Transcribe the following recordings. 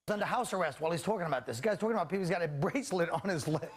Under house arrest while he's talking about this. This guy's talking about people. He's got a bracelet on his leg.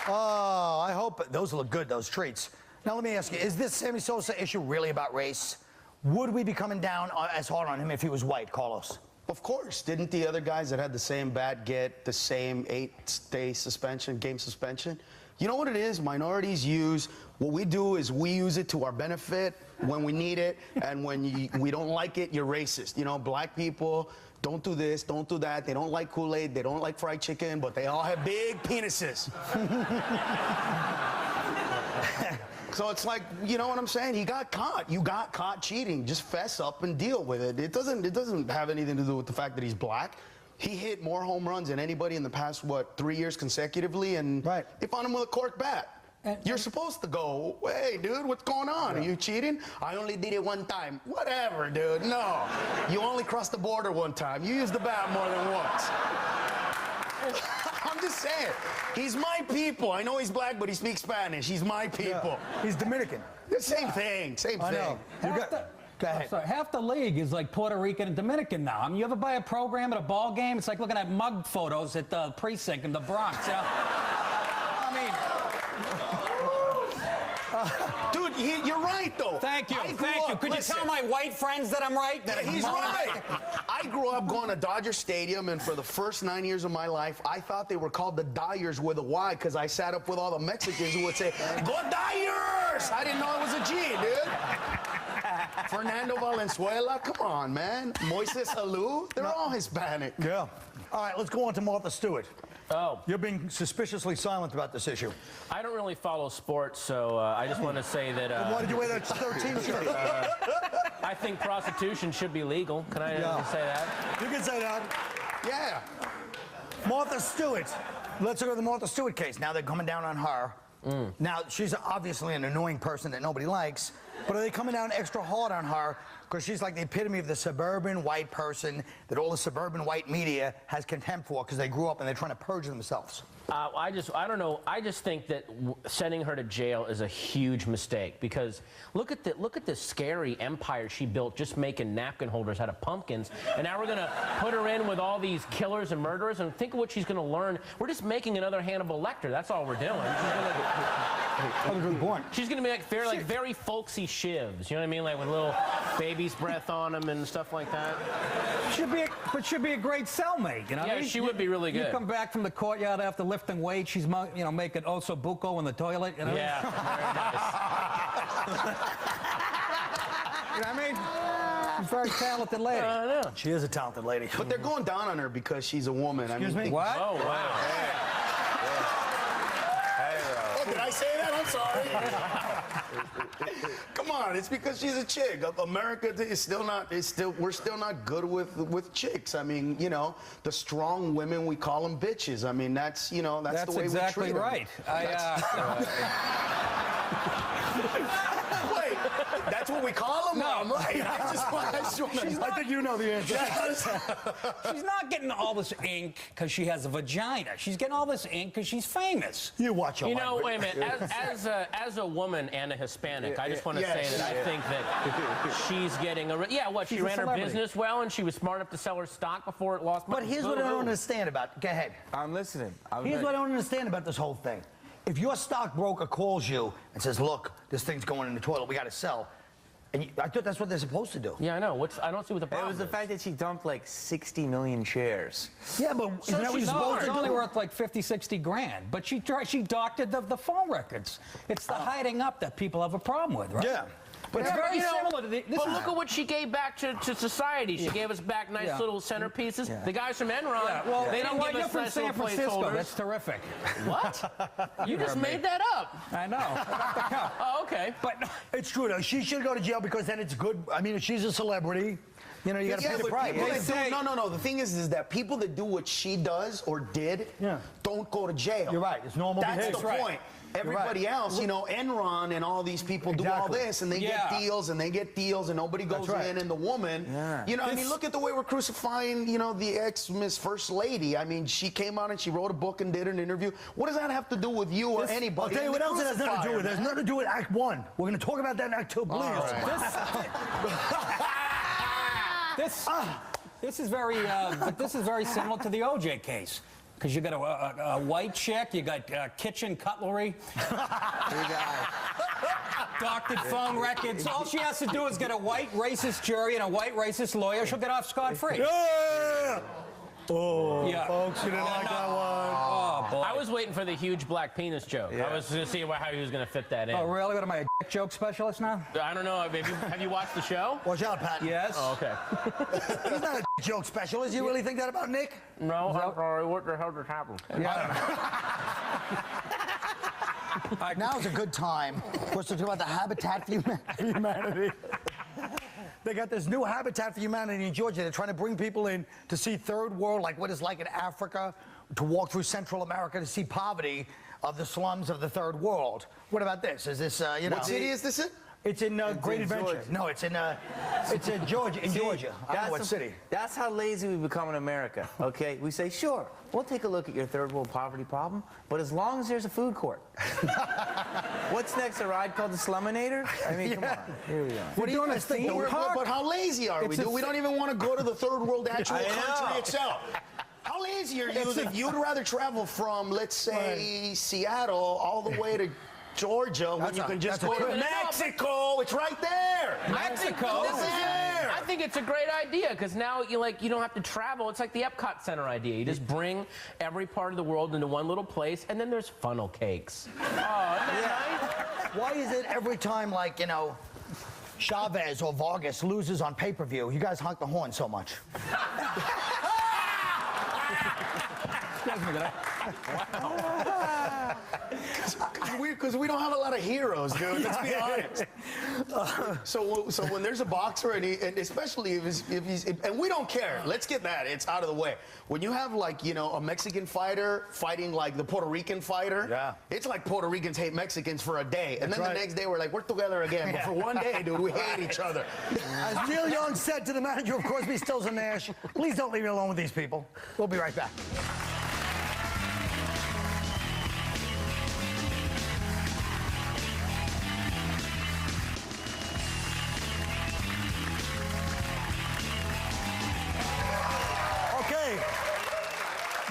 Oh, I hope those look good, those treats. Now let me ask you, is this Sammy Sosa issue really about race? Would we be coming down as hard on him if he was white, Carlos? Of course. Didn't the other guys that had the same bat get the same 8-day suspension, game suspension? You know what it is? Minorities use, what we do is we use it to our benefit when we need it, and when we don't like it, you're racist. You know, black people don't do this, don't do that. They don't like Kool-Aid, they don't like fried chicken, but they all have big penises. So it's like, you know what I'm saying? He got caught. You got caught cheating. Just fess up and deal with it. It doesn't have anything to do with the fact that he's black. He hit more home runs than anybody in the past, what, 3 years consecutively, and right. They found him with a cork bat. You're supposed to go, hey, dude, what's going on? Are you cheating? I only did it one time. Whatever, dude. No. You only crossed the border one time. You used the bat more than once. I'm just saying, he's my people. I know he's black, but he speaks Spanish. He's my people. Yeah. He's Dominican. The same thing, same thing. Know. Go ahead. Sorry, half the league is like Puerto Rican and Dominican now. I mean, you ever buy a program at a ball game? It's like looking at mug photos at the precinct in the Bronx. You know? I mean... Dude, you're right, though. Thank you, thank you. Could you tell my white friends that I'm right? That he's right. I grew up going to Dodger Stadium, and for the first 9 years of my life, I thought they were called the Dyers with a Y, because I sat up with all the Mexicans who would say, "Go Dyers!" I didn't know it was a G, dude. Fernando Valenzuela, come on, man. Moises Alou, they're all Hispanic. Yeah. All right, let's go on to Martha Stewart. Oh. You're being suspiciously silent about this issue. I don't really follow sports, so I just want to say that... why did you wear that 13 shirt? I think prostitution should be legal. Can I say that? You can say that. Yeah. Martha Stewart. Let's go to the Martha Stewart case. Now they're coming down on her. Now, she's obviously an annoying person that nobody likes, but are they coming down extra hard on her because she's like the epitome of the suburban white person that all the suburban white media has contempt for because they grew up and they're trying to purge themselves? I don't know. I just think that sending her to jail is a huge mistake because look at the scary empire she built just making napkin holders out of pumpkins, and now we're gonna put her in with all these killers and murderers, and think of what she's gonna learn. We're just making another Hannibal Lecter. That's all we're doing. She's gonna be like very folksy shivs. You know what I mean? Like with a little baby's breath on them and stuff like that. Should be a great cellmate. You know? Yeah, she would be really good. You come back from the courtyard after lifting weights. She's making oso buco in the toilet. You know? Yeah, very nice. You know what I mean? She's a very talented lady. I know. She is a talented lady. But they're going down on her because she's a woman. Excuse me? What? Oh, wow. Oh, did I say that? I'm sorry. Come on, it's because she's a chick. America is still not. We're still not good with chicks. I mean, you know, the strong women, we call them bitches. I mean, that's the way exactly we treat right. Wait, that's what we call them? No, I'm right. I think you know the answer. She's not getting all this ink because she has a vagina. She's getting all this ink because she's famous. You watch her. You know, wait a minute. As a woman and a Hispanic, I just want to say that I think that she's getting she ran her business well and she was smart enough to sell her stock before it lost money. But here's what I don't understand about. Go ahead. I'm listening. Here's what I don't understand about this whole thing. If your stockbroker calls you and says, "Look, this thing's going in the toilet. We got to sell," and I thought that's what they're supposed to do. Yeah, I know. I don't see what the problem is. It was the fact that she dumped like 60 million shares. Yeah, but isn't that what you're supposed to do? It's only worth like 50, 60 grand. But she doctored the phone records. It's the hiding up that people have a problem with, right? Yeah. But it's very similar to But look at what she gave back to society. She gave us back nice little centerpieces. Yeah. The guys from Enron, they don't give us from nice San little Francisco. placeholders. That's terrific. What? You just made that up. I know. Oh, okay. But it's true, though. She should go to jail because then it's good. I mean, if she's a celebrity, you know, you got to pay the price. No. The thing is that people that do what she does or did don't go to jail. You're right. It's normal behavior. That's the point. everybody else, you know, Enron and all these people do all this, and they get deals, and they get deals, and nobody goes in, and the woman, you know, I mean, look at the way we're crucifying, you know, the ex-Miss First Lady. I mean, she came out and she wrote a book and did an interview. What does that have to do with you or anybody? I'll tell you what else it has nothing to do with. It has nothing to do with Act 1. We're going to talk about that in Act 2. This is very, but this is very similar to the OJ case. Because you got a white chick, you got kitchen cutlery, doctored phone records. All she has to do is get a white racist jury and a white racist lawyer. She'll get off scot-free. Yeah! Oh, folks, you didn't like that one. Oh, boy. I was waiting for the huge black penis joke. I was going to see how he was going to fit that in. Oh, really? What am I, a dick joke specialist now? I don't know. Have you watched the show? Watch out, Patton. Yes. Oh, okay. He's not a joke specialist. You really think that about Nick? No, I'm sorry. What the hell just happened? Now's a good time for us to talk about the Habitat for Humanity. They got this new Habitat for Humanity in Georgia. They're trying to bring people in to see third world, like what it's like in Africa, to walk through Central America to see poverty of the slums of the third world. What about this? Is this, you know... What city is this in? It's in Great Adventure. Georgia. No, it's in Georgia. In Georgia. I don't know what city. That's how lazy we become in America. Okay, we say, sure, we'll take a look at your third world poverty problem, but as long as there's a food court. What's next? A ride called the Sluminator? I mean, come on. Here we go. What do you want to think? But how lazy are we? We don't even want to go to the third world actual country itself. How lazy are you that you'd rather travel from, let's say, Seattle all the way to Georgia when you can just go to Mexico? It's right there. Mexico? It's there. I think it's a great idea because now you don't have to travel. It's like the Epcot Center idea. You just bring every part of the world into one little place, and then there's funnel cakes. Oh, isn't that nice? Why is it every time, like, you know, Chavez or Vargas loses on pay-per-view, you guys honk the horn so much? Because we don't have a lot of heroes, dude. Let's be honest. So when there's a boxer, and especially if he's, and we don't care. Let's get that. It's out of the way. When you have, like, you know, a Mexican fighter fighting like the Puerto Rican fighter, it's like Puerto Ricans hate Mexicans for a day, and then the next day we're like, we're together again. But for one day, dude, we hate each other. As Neil Young said to the manager of Crosby, Stills and Nash, please don't leave me alone with these people. We'll be right back.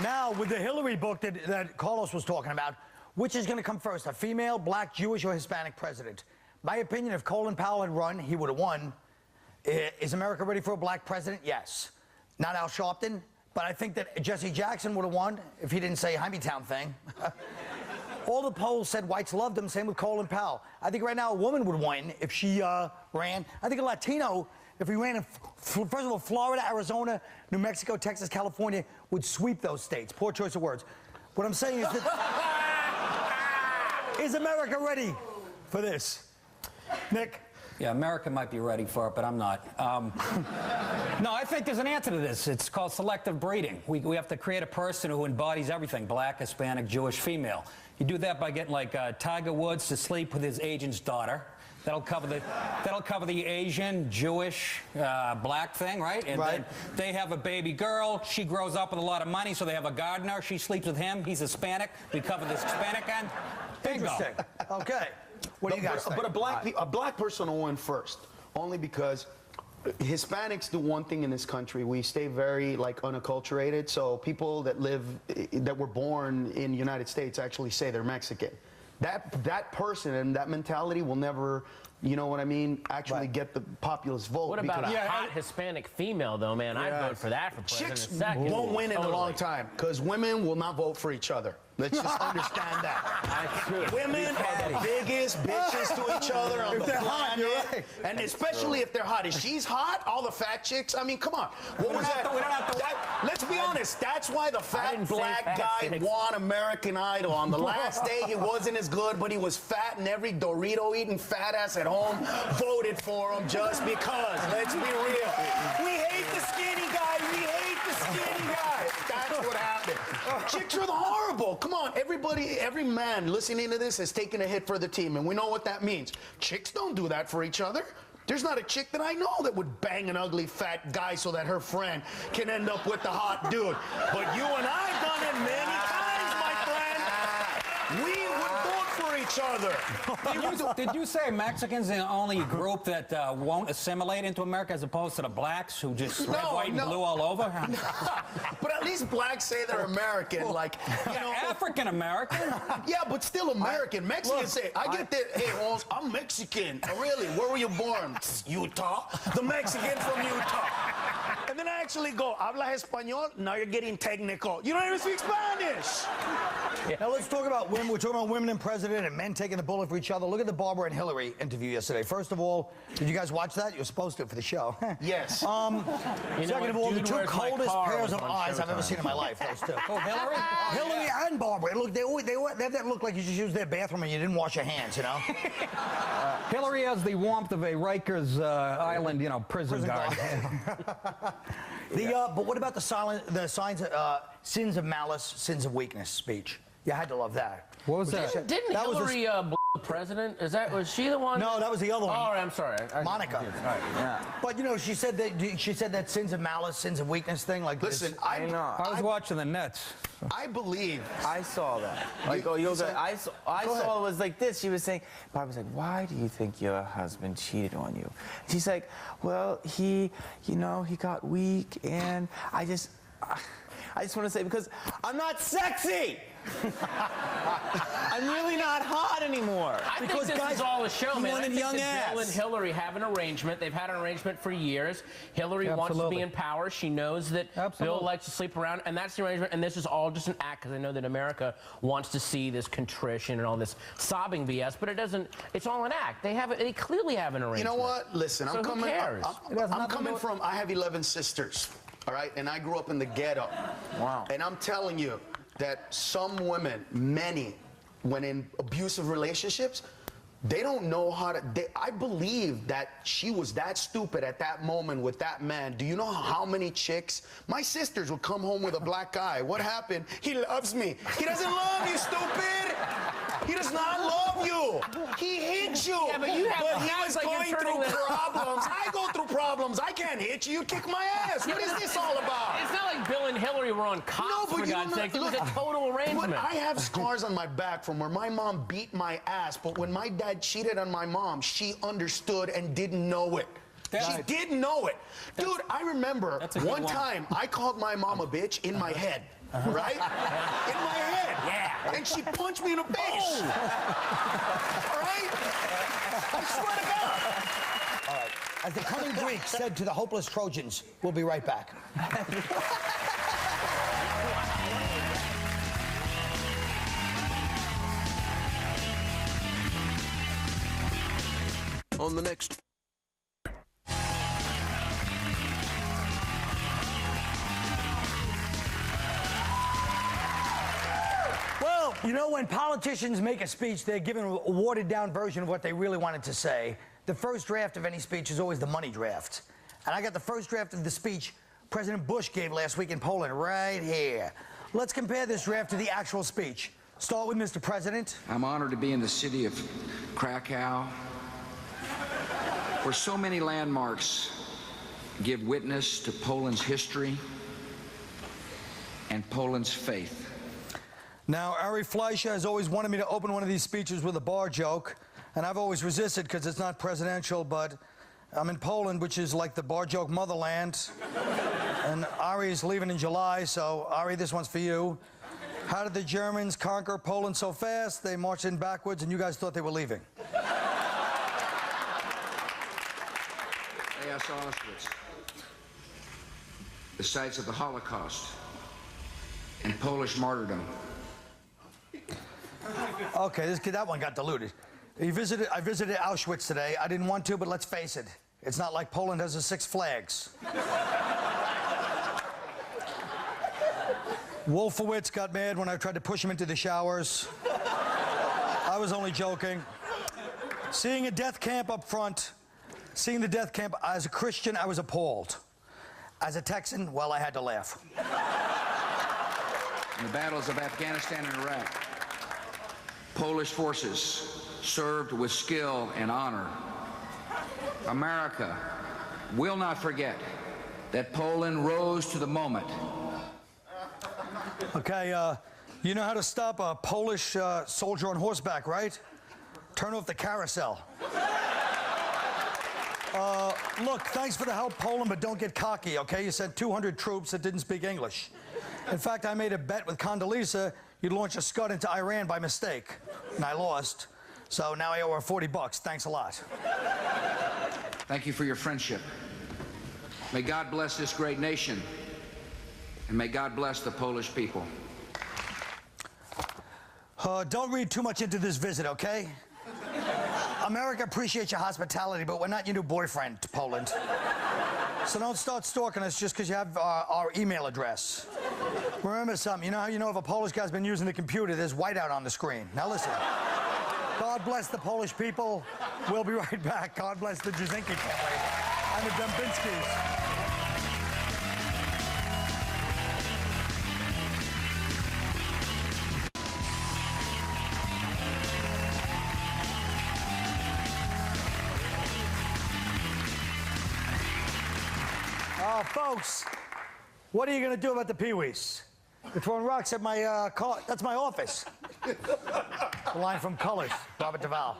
Now, with the Hillary book that Carlos was talking about, which is going to come first, a female, black, Jewish, or Hispanic president? My opinion, if Colin Powell had run, he would have won. Is America ready for a black president? Yes. Not Al Sharpton, but I think that Jesse Jackson would have won if he didn't say Hymietown thing. All the polls said whites loved him, same with Colin Powell. I think right now a woman would win if she ran. I think a Latino, if we ran in, first of all, Florida, Arizona, New Mexico, Texas, California, would sweep those states. Poor choice of words. What I'm saying is that, is America ready for this? Nick? Yeah, America might be ready for it, but I'm not. No, I think there's an answer to this. It's called selective breeding. We have to create a person who embodies everything, black, Hispanic, Jewish, female. You do that by getting, like, Tiger Woods to sleep with his agent's daughter. That'll cover the Asian, Jewish, black thing, right? And then they have a baby girl. She grows up with a lot of money, so they have a gardener. She sleeps with him. He's Hispanic. We cover this Hispanic end. Bingo. Interesting. Okay. What do you guys think? But a black person will win first, only because Hispanics do one thing in this country. We stay very, like, unacculturated. So people that were born in the United States actually say they're Mexican. That person and that mentality will never, you know what I mean, actually get the populist vote. What about a hot Hispanic female, though, man? I'd vote for that for president. Chicks in a second. won't win in a long time because women will not vote for each other. Let's just understand that. Women are the biggest bitches to each other on the planet. And especially if they're hot. If she's hot, all the fat chicks, I mean, come on. Let's be honest. That's why the fat black guy won American Idol. On the last day, he wasn't as good, but he was fat, and every Dorito-eating fat ass at home voted for him just because. Let's be real. We hate the skinny guy. We hate the skinny guy. That's what happened. happen. Chicks are the horrible. Come on, everybody, every man listening to this has taken a hit for the team, and we know what that means. Chicks don't do that for each other. There's not a chick that I know that would bang an ugly fat guy so that her friend can end up with the hot dude. But you and I have done it many times, my friend. We would vote for each other. Did you say Mexicans are the only group that won't assimilate into America as opposed to the blacks who just red, white, and blue all over? But at least blacks say they're American, like, you know. African American? Yeah, but still American. Mexicans say, I get that, hey, Holmes, I'm Mexican. Oh, really? Where were you born? Utah. The Mexican from Utah. And then I actually go, habla español? Now you're getting technical. You don't even speak Spanish. Now let's talk about women. We're talking about women in president and men taking the bullet for each other. Look at the Barbara and Hillary interview yesterday. First of all, did you guys watch that? You were supposed to for the show. Yes. Second of all, the two coldest pairs of eyes I've ever seen in my life. Those two. Oh, Hillary? Hillary and Barbara. Look, they have that look like you just used their bathroom and you didn't wash your hands, you know? Hillary has the warmth of a Rikers Island, you know, prison guard. But what about the signs, sins of malice, sins of weakness speech? You had to love that. What was that? Didn't That was Hillary the president? Was she the one? No, that was the other one. Oh, I'm sorry. Monica. All right. Yeah. But you know, she said that sins of malice, sins of weakness thing. Like, Listen, I know. I was watching the Nets. I believe. I saw that. I saw it was like this. She was saying, Barbara's like, why do you think your husband cheated on you? She's like, well, he got weak, and I just want to say, because I'm not sexy. I'm really not hot anymore. I think this is all a show, man. I think young that Bill ass. and Hillary have an arrangement. They've had an arrangement for years. Hillary wants to Absolutely. be in power. She knows that Bill likes to sleep around, and that's the arrangement. And this is all just an act, because I know that America wants to see this contrition and all this sobbing BS, but it doesn't. It's all an act. They clearly have an arrangement. You know what? Listen, So I'm who coming. cares? I'm coming from. I have 11 sisters, all right, and I grew up in the ghetto. Wow. And I'm telling you that some women, many, when in abusive relationships, they don't know how to. I believe that she was that stupid at that moment with that man. Do you know how many chicks? My sisters would come home with a black guy. What happened? He loves me. He doesn't love you, stupid. He does not love you. He hates you. Yeah, but you have he sounds was like going you're turning through problems. I go through problems. I can't hit you. You kick my ass. What is this all about? It's not like Bill and Hillary were on cops, for God's sake. It was a total arrangement. But I have scars on my back from where my mom beat my ass, but when my dad cheated on my mom, she understood and didn't know it. She didn't know it. Dude, I remember one time I called my mom a bitch in my head. Right? In my head. Yeah. And she punched me in the face. All right? I swear to God. all right. As the cunning Greek said to the hopeless Trojans, we'll be right back. On the next. Well, you know, when politicians make a speech, they're given a watered-down version of what they really wanted to say. The first draft of any speech is always the money draft. And I got the first draft of the speech President Bush gave last week in Poland right here. Let's compare this draft to the actual speech. Start with Mr. President. I'm honored to be in the city of Krakow, where so many landmarks give witness to Poland's history and Poland's faith. Now, Ari Fleischer has always wanted me to open one of these speeches with a bar joke, and I've always resisted because it's not presidential, but I'm in Poland, which is like the bar joke motherland, and Ari's leaving in July, so Ari, this one's for you. How did the Germans conquer Poland so fast? They marched in backwards, and you guys thought they were leaving. Auschwitz, the sites of the Holocaust and Polish martyrdom. Okay, that one got diluted. I visited Auschwitz today. I didn't want to, but let's face it. It's not like Poland has the 6 flags. Wolfowitz got mad when I tried to push him into the showers. I was only joking. Seeing a death camp up front, seeing the death camp, as a Christian, I was appalled. As a Texan, well, I had to laugh. in the battles of Afghanistan and Iraq, Polish forces served with skill and honor. America will not forget that Poland rose to the moment. Okay, you know how to stop a Polish soldier on horseback, right? Turn off the carousel. Look, thanks for the help, Poland, but don't get cocky, okay? You sent 200 troops that didn't speak English. In fact, I made a bet with Condoleezza you'd launch a Scud into Iran by mistake, and I lost. So now I owe her $40. Thanks a lot. Thank you for your friendship. May God bless this great nation, and may God bless the Polish people. Don't read too much into this visit, okay? America appreciates your hospitality, but we're not your new boyfriend, Poland. So don't start stalking us just because you have our email address. Remember something, you know how you know if a Polish guy's been using the computer, there's whiteout on the screen. Now listen, God bless the Polish people. We'll be right back. God bless the Jasinski family and the Dembinskis. Folks, what are you going to do about the Pee-wees? They're throwing rocks at my car. That's my office. A line from Colors, Robert Duvall.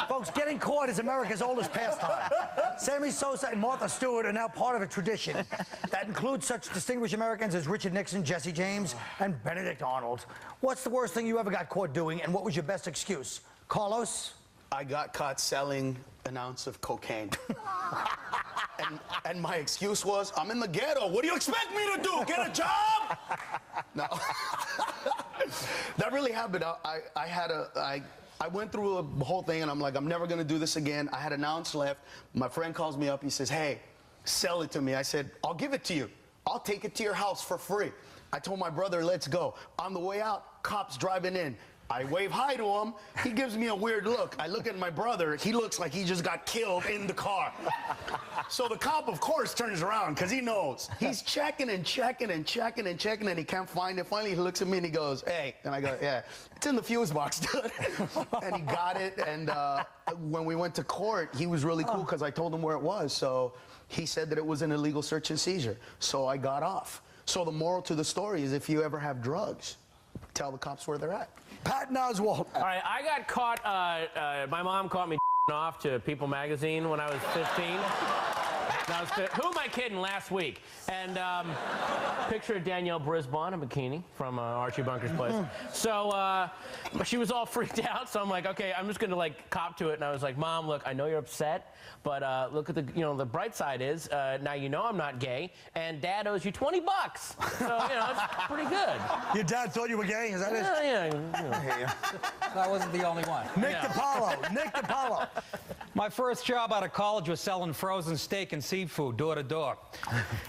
Folks, getting caught is America's oldest pastime. Sammy Sosa and Martha Stewart are now part of a tradition that includes such distinguished Americans as Richard Nixon, Jesse James, and Benedict Arnold. What's the worst thing you ever got caught doing, and what was your best excuse? Carlos? I got caught selling an ounce of cocaine. And my excuse was, I'm in the ghetto. What do you expect me to do? Get a job? No. That really happened. I went through a whole thing, and I'm like, I'm never going to do this again. I had an ounce left. My friend calls me up. He says, hey, sell it to me. I said, I'll give it to you. I'll take it to your house for free. I told my brother, let's go. On the way out, cops driving in. I wave hi to him. He gives me a weird look. I look at my brother. He looks like he just got killed in the car. So the cop, of course, turns around because he knows. He's checking and checking and checking and checking, and he can't find it. Finally, he looks at me and he goes, hey. And I go, yeah, it's in the fuse box, dude. And he got it. And when we went to court, he was really cool because I told him where it was. So he said that it was an illegal search and seizure. So I got off. So the moral to the story is if you ever have drugs, tell the cops where they're at. Patton Oswalt. All right, I got caught, my mom caught me off to People magazine when I was 15. Who am I kidding, last week? And picture of Danielle Brisbane in a bikini from Archie Bunker's place. So she was all freaked out, so I'm like, okay, I'm just gonna like cop to it. And I was like, Mom, look, I know you're upset, but look at the, the bright side is, now you know I'm not gay, and Dad owes you $20. So, it's pretty good. Your dad thought you were gay? Is that it? Yeah. I wasn't the only one. Nick DiPaolo. Nick DiPaolo. My first job out of college was selling frozen steak and seafood door to door.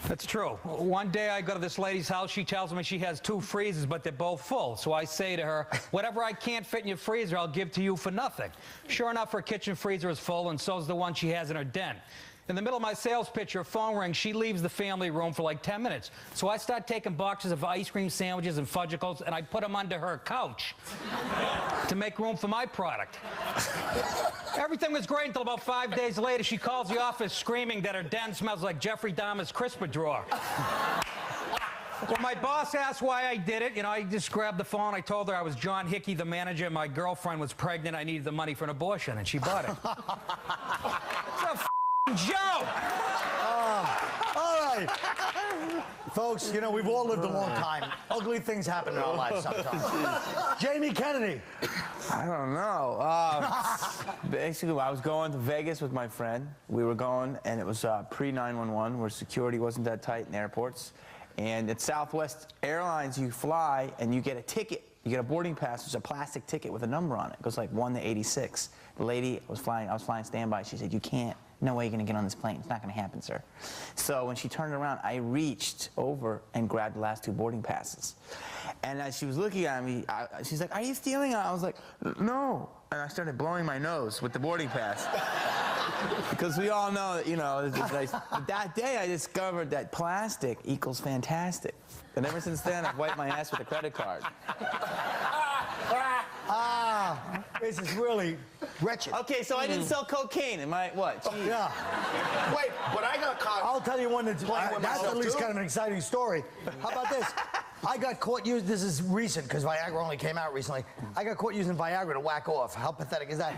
That's true. One day I go to this lady's house. She tells me she has 2 freezers, but they're both full. So I say to her, whatever I can't fit in your freezer, I'll give to you for nothing. Sure enough, her kitchen freezer is full, and so's the one she has in her den. In the middle of my sales pitch, her phone rings. She leaves the family room for like 10 minutes. So I start taking boxes of ice cream sandwiches and fudgicles, and I put them under her couch to make room for my product. Everything was great until about 5 days later. She calls the office screaming that her den smells like Jeffrey Dahmer's crisper drawer. When my boss asked why I did it, I just grabbed the phone. I told her I was John Hickey, the manager. My girlfriend was pregnant. I needed the money for an abortion, and she bought it. It's a joke. All right. Folks, we've all lived a long time. Ugly things happen in our lives sometimes. Jamie Kennedy. I don't know. Basically, I was going to Vegas with my friend. We were going, and it was pre-911, where security wasn't that tight in airports. And at Southwest Airlines, you fly, and you get a ticket. You get a boarding pass. There's a plastic ticket with a number on it. It goes like 1 to 86. The lady I was flying standby. She said, you can't. No way you're going to get on this plane. It's not going to happen, sir. So when she turned around, I reached over and grabbed the last 2 boarding passes. And as she was looking at me, she's like, are you stealing? I was like, no. And I started blowing my nose with the boarding pass. Because we all know that, you know, but that day I discovered that plastic equals fantastic. And ever since then, I've wiped my ass with a credit card. This is really wretched. Okay, so I didn't sell cocaine. Am I, what? Jeez. Yeah. Wait, but I got caught. I'll tell you one that's with that's myself, at least too? kind of an exciting story. How about this? I got caught using, this is recent because Viagra only came out recently. I got caught using Viagra to whack off. How pathetic is that?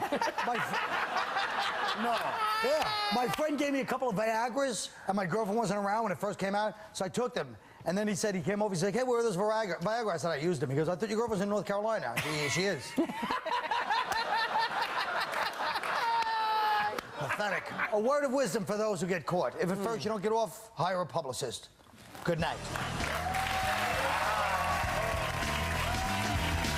No. Yeah. My friend gave me a couple of Viagras and my girlfriend wasn't around when it first came out, so I took them. And then he said, he came over, he's like, hey, where are those Viagra? I said, I used them. He goes, I thought your girlfriend was in North Carolina. She is. Pathetic. A word of wisdom for those who get caught. If at first you don't get off, hire a publicist. Good night.